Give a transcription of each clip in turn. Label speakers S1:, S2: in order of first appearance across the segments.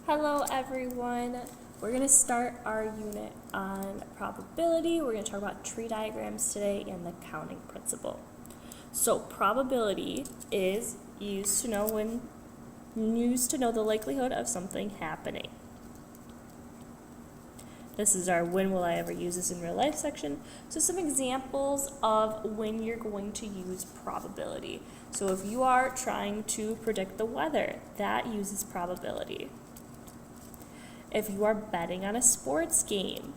S1: Hello everyone. We're going to start our unit on probability. We're going to talk about tree diagrams today and the counting principle. So probability is used to know the likelihood of something happening. This is our when will I ever use this in real life section. So some examples of when you're going to use probability. So if you are trying to predict the weather, that uses probability. If you are betting on a sports game,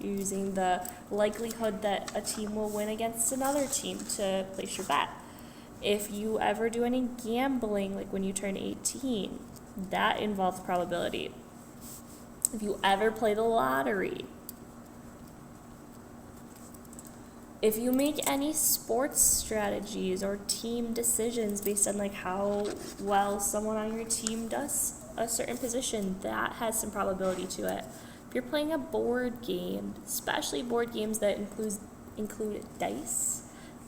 S1: using the likelihood that a team will win against another team to place your bet. If you ever do any gambling, like when you turn 18, that involves probability. If you ever play the lottery, if you make any sports strategies or team decisions based on like how well someone on your team does a certain position, that has some probability to it. If you're playing a board game, especially board games that include dice,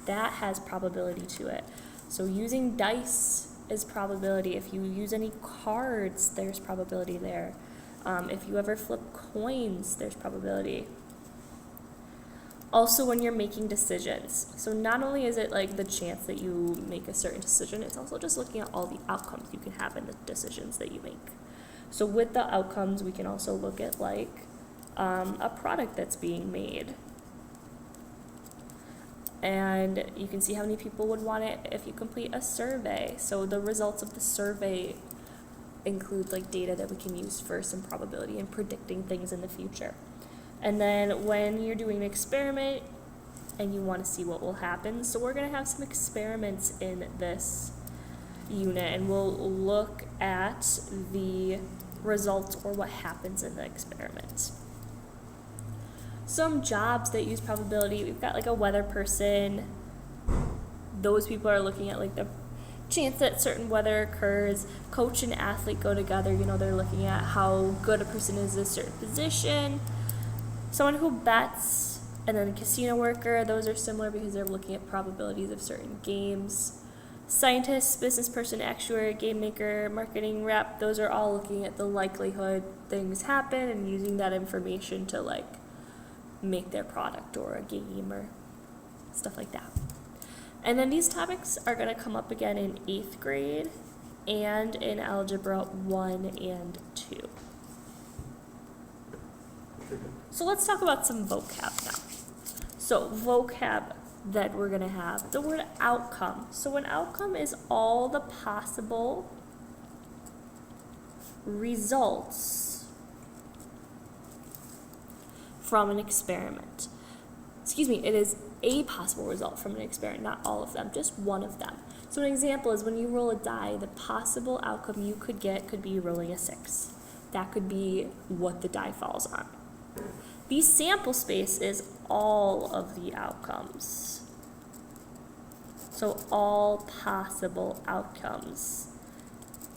S1: that has probability to it. So using dice is probability. If you use any cards, there's probability there. If you ever flip coins, there's probability. Also when you're making decisions. So not only is it like the chance that you make a certain decision, it's also just looking at all the outcomes you can have in the decisions that you make. So with the outcomes, we can also look at like a product that's being made. And you can see how many people would want it if you complete a survey. So the results of the survey include like data that we can use for some probability and predicting things in the future. And then when you're doing an experiment and you want to see what will happen, so we're going to have some experiments in this unit and we'll look at the results or what happens in the experiment. Some jobs that use probability, we've got like a weather person. Those people are looking at like the chance that certain weather occurs. Coach and athlete go together, they're looking at how good a person is in a certain position. Someone who bets, and then a casino worker, those are similar because they're looking at probabilities of certain games. Scientist, business person, actuary, game maker, marketing rep, those are all looking at the likelihood things happen and using that information to like make their product or a game or stuff like that. And then these topics are going to come up again in 8th grade and in Algebra 1 and 2. So let's talk about some vocab now. So vocab that we're going to have, the word outcome. So an outcome is all the possible results from an experiment. It is a possible result from an experiment, not all of them, just one of them. So an example is when you roll a die, the possible outcome you could get could be rolling a 6. That could be what the die falls on. The sample space is all of the outcomes. So all possible outcomes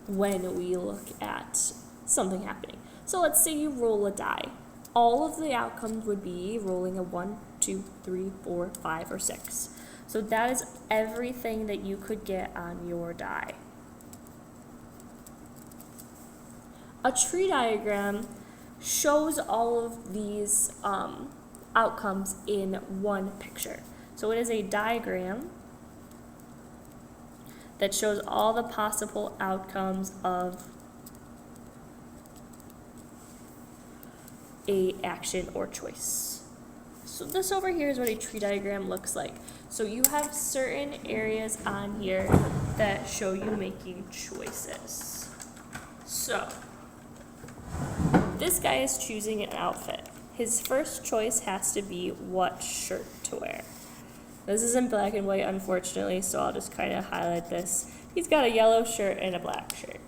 S1: when we look at something happening. So let's say you roll a die. All of the outcomes would be rolling a 1, 2, 3, 4, 5, or 6. So that is everything that you could get on your die. A tree diagram shows all of these outcomes in one picture. So it is a diagram that shows all the possible outcomes of a action or choice. So this over here is what a tree diagram looks like. So you have certain areas on here that show you making choices. So this guy is choosing an outfit. His first choice has to be what shirt to wear. This is in black and white, unfortunately, so I'll just kind of highlight this. He's got a yellow shirt and a black shirt.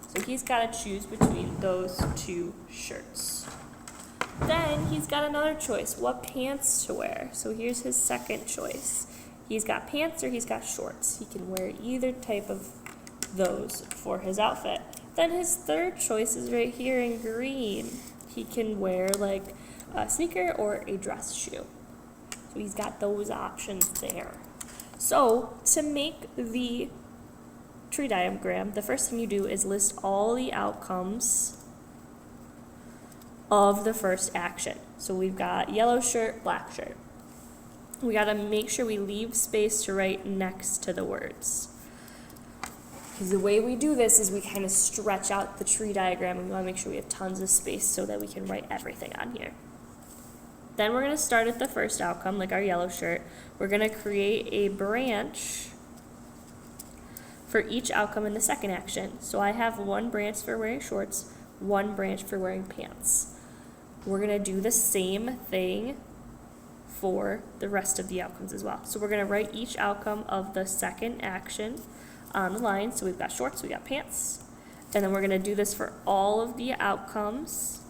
S1: So he's got to choose between those two shirts. Then he's got another choice, what pants to wear. So here's his second choice. He's got pants or he's got shorts. He can wear either type of those for his outfit. Then his third choice is right here in green. He can wear like a sneaker or a dress shoe. So he's got those options there. So to make the tree diagram, the first thing you do is list all the outcomes of the first action. So we've got yellow shirt, black shirt. We got to make sure we leave space to write next to the words. Because the way we do this is we kind of stretch out the tree diagram, and we want to make sure we have tons of space so that we can write everything on here. Then we're going to start at the first outcome, like our yellow shirt. We're going to create a branch for each outcome in the second action. So I have one branch for wearing shorts, one branch for wearing pants. We're going to do the same thing for the rest of the outcomes as well. So we're going to write each outcome of the second action on the line. So we've got shorts, we got pants, and then we're going to do this for all of the outcomes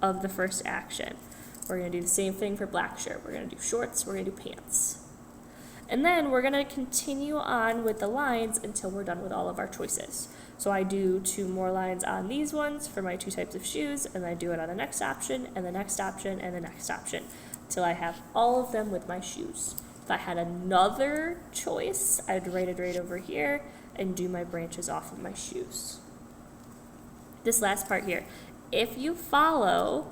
S1: of the first action. We're going to do the same thing for black shirt. We're going to do shorts, we're going to do pants. And then we're going to continue on with the lines until we're done with all of our choices. So I do 2 more lines on these ones for my 2 types of shoes, and I do it on the next option, and the next option, and the next option, till I have all of them with my shoes. If I had another choice, I'd write it right over here and do my branches off of my shoes. This last part here, if you follow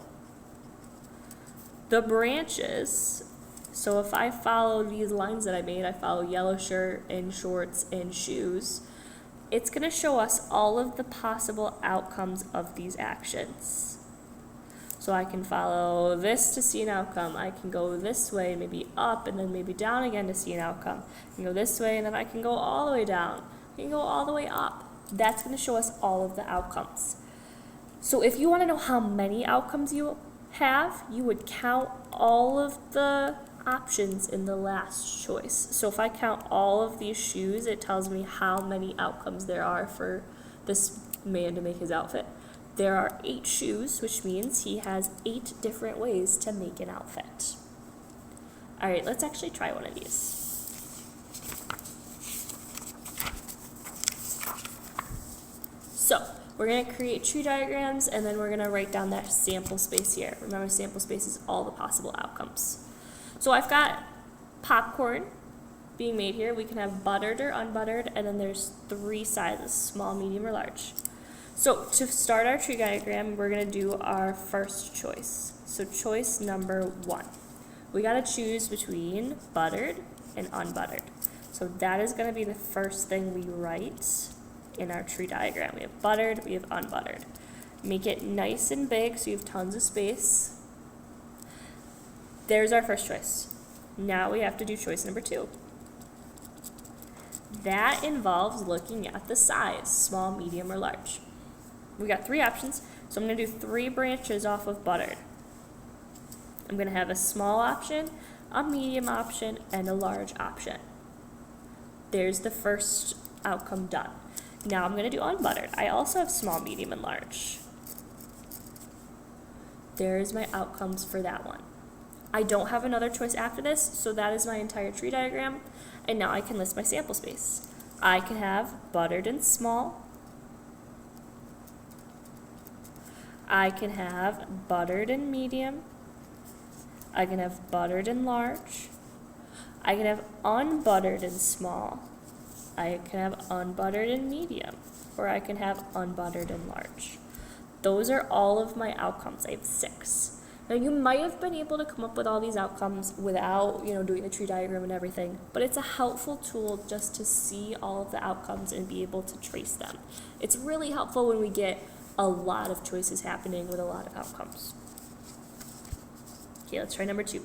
S1: the branches, so if I follow these lines that I made, I follow yellow shirt and shorts and shoes, it's going to show us all of the possible outcomes of these actions. So I can follow this to see an outcome. I can go this way, maybe up, and then maybe down again to see an outcome. I can go this way, and then I can go all the way down. I can go all the way up. That's going to show us all of the outcomes. So if you want to know how many outcomes you have, you would count all of the options in the last choice. So if I count all of these shoes, it tells me how many outcomes there are for this man to make his outfit. There are 8 shoes, which means he has 8 different ways to make an outfit. All right, let's actually try one of these. So we're going to create tree diagrams, and then we're going to write down that sample space here. Remember, sample space is all the possible outcomes. So I've got popcorn being made here. We can have buttered or unbuttered, and then there's 3 sizes, small, medium, or large. So to start our tree diagram, we're going to do our first choice. So choice number 1. We got to choose between buttered and unbuttered. So that is going to be the first thing we write in our tree diagram. We have buttered, we have unbuttered. Make it nice and big so you have tons of space. There's our first choice. Now we have to do choice number 2. That involves looking at the size, small, medium, or large. We got 3 options, so I'm going to do 3 branches off of buttered. I'm going to have a small option, a medium option, and a large option. There's the first outcome done. Now I'm going to do unbuttered. I also have small, medium, and large. There's my outcomes for that one. I don't have another choice after this, so that is my entire tree diagram, and now I can list my sample space. I can have buttered and small. I can have buttered and medium. I can have buttered and large. I can have unbuttered and small. I can have unbuttered and medium, or I can have unbuttered and large. Those are all of my outcomes. I have 6. Now you might have been able to come up with all these outcomes without, doing the tree diagram and everything, but it's a helpful tool just to see all of the outcomes and be able to trace them. It's really helpful when we get a lot of choices happening with a lot of outcomes. Okay, let's try number 2.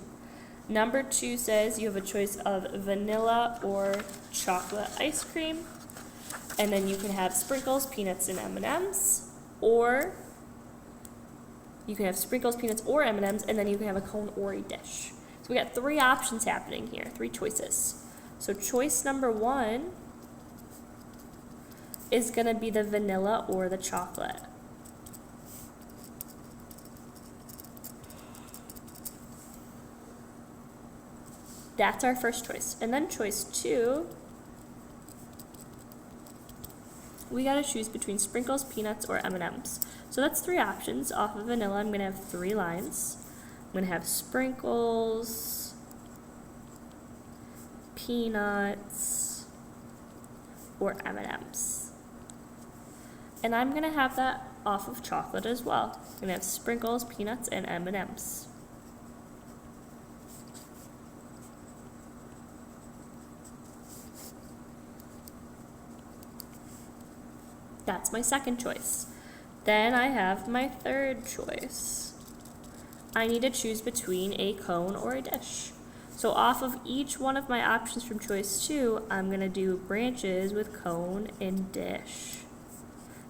S1: Number 2 says you have a choice of vanilla or chocolate ice cream, and then you can have sprinkles, peanuts, and M&Ms, or you can have sprinkles, peanuts, or M&Ms, and then you can have a cone or a dish. So we got 3 options happening here, 3 choices. So choice number 1 is going to be the vanilla or the chocolate. That's our first choice. And then choice 2, we got to choose between sprinkles, peanuts, or M&Ms. So that's 3 options. Off of vanilla, I'm going to have 3 lines. I'm going to have sprinkles, peanuts, or M&Ms. And I'm going to have that off of chocolate as well. I'm going to have sprinkles, peanuts, and M&Ms. That's my second choice. Then I have my third choice. I need to choose between a cone or a dish. So off of each one of my options from choice 2, I'm going to do branches with cone and dish.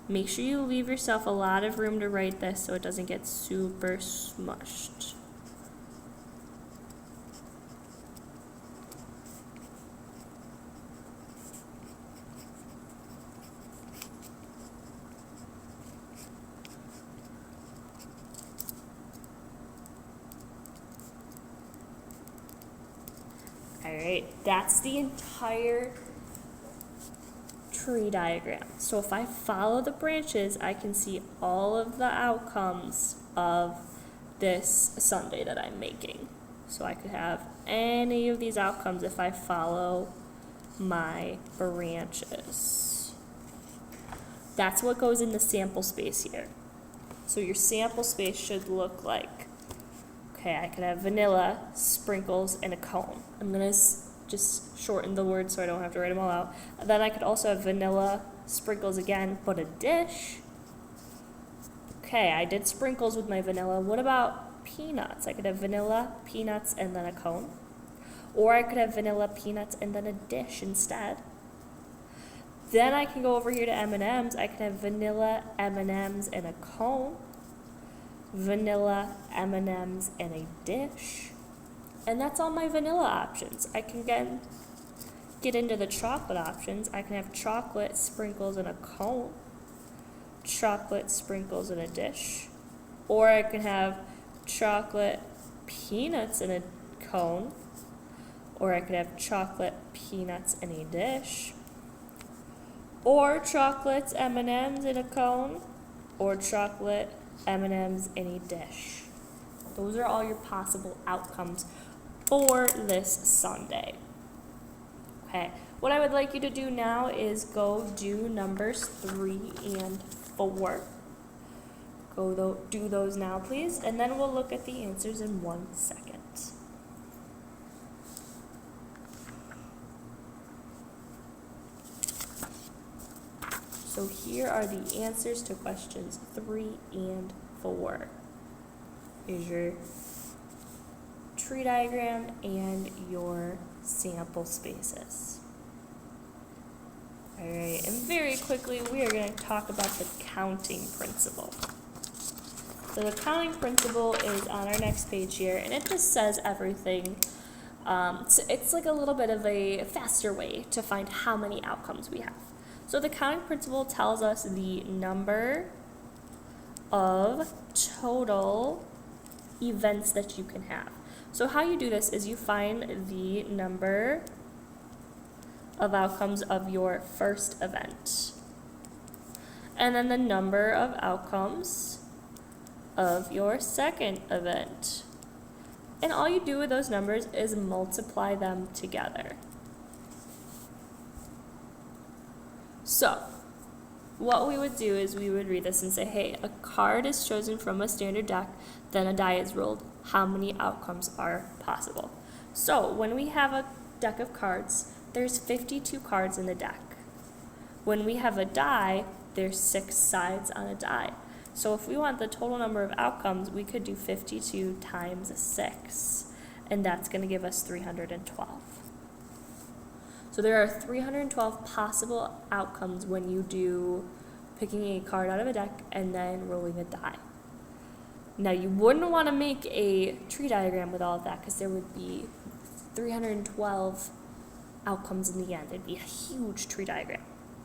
S1: Make sure you leave yourself a lot of room to write this so it doesn't get super smushed. Alright, that's the entire tree diagram. So if I follow the branches, I can see all of the outcomes of this sundae that I'm making. So I could have any of these outcomes if I follow my branches. That's what goes in the sample space here. So your sample space should look like, okay, I could have vanilla, sprinkles, and a cone. I'm going to just shorten the words so I don't have to write them all out. And then I could also have vanilla, sprinkles again, but a dish. Okay, I did sprinkles with my vanilla. What about peanuts? I could have vanilla, peanuts, and then a cone. Or I could have vanilla, peanuts, and then a dish instead. Then I can go over here to M&Ms. I can have vanilla, M&Ms, and a cone. Vanilla, M&Ms, and a dish. And that's all my vanilla options. I can get into the chocolate options. I can have chocolate, sprinkles, and a cone. Chocolate, sprinkles, and a dish. Or I can have chocolate, peanuts, and a cone. Or I could have chocolate, peanuts, and a dish. Or chocolates, M&Ms, and a cone. Or chocolate, M&Ms, in a dish. Those are all your possible outcomes for this sundae. Okay, what I would like you to do now is go do numbers 3 and 4. Do those now, please, and then we'll look at the answers in 1 second. So here are the answers to questions 3 and 4. Here's your tree diagram and your sample spaces. Alright, and very quickly we are going to talk about the counting principle. So the counting principle is on our next page here, and it just says everything. So it's like a little bit of a faster way to find how many outcomes we have. So the counting principle tells us the number of total events that you can have. So how you do this is you find the number of outcomes of your first event, and then the number of outcomes of your second event. And all you do with those numbers is multiply them together. So, what we would do is we would read this and say, hey, a card is chosen from a standard deck, then a die is rolled. How many outcomes are possible? So, when we have a deck of cards, there's 52 cards in the deck. When we have a die, there's 6 sides on a die. So if we want the total number of outcomes, we could do 52 times 6, and that's going to give us 312. So there are 312 possible outcomes when you do picking a card out of a deck and then rolling a die. Now you wouldn't want to make a tree diagram with all of that because there would be 312 outcomes in the end. It'd be a huge tree diagram.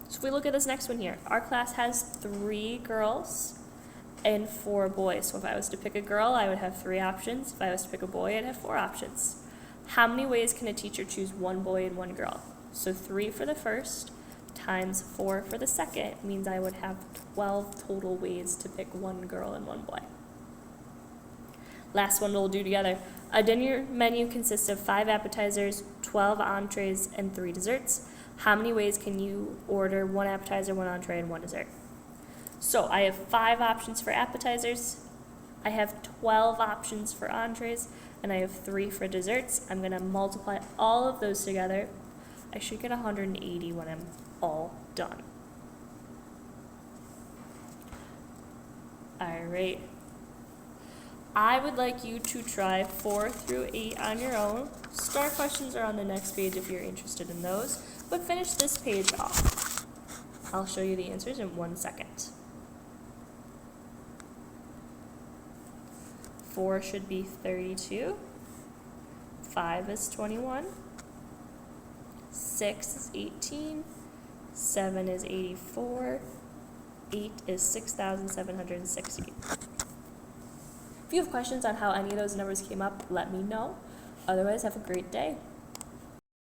S1: So if we look at this next one here, our class has 3 girls and 4 boys. So if I was to pick a girl, I would have 3 options. If I was to pick a boy, I'd have 4 options. How many ways can a teacher choose 1 boy and 1 girl? So 3 for the first times 4 for the second means I would have 12 total ways to pick 1 girl and 1 boy. Last one we'll do together. A dinner menu consists of 5 appetizers, 12 entrees, and 3 desserts. How many ways can you order one appetizer, one entree, and one dessert? So I have 5 options for appetizers, I have 12 options for entrees, and I have 3 for desserts. I'm going to multiply all of those together. I should get 180 when I'm all done. All right. I would like you to try 4 through 8 on your own. Star questions are on the next page if you're interested in those, but finish this page off. I'll show you the answers in 1 second. 4 should be 32. 5 is 21. 6 is 18. 7 is 84. 8 is 6,760. If you have questions on how any of those numbers came up, let me know. Otherwise, have a great day.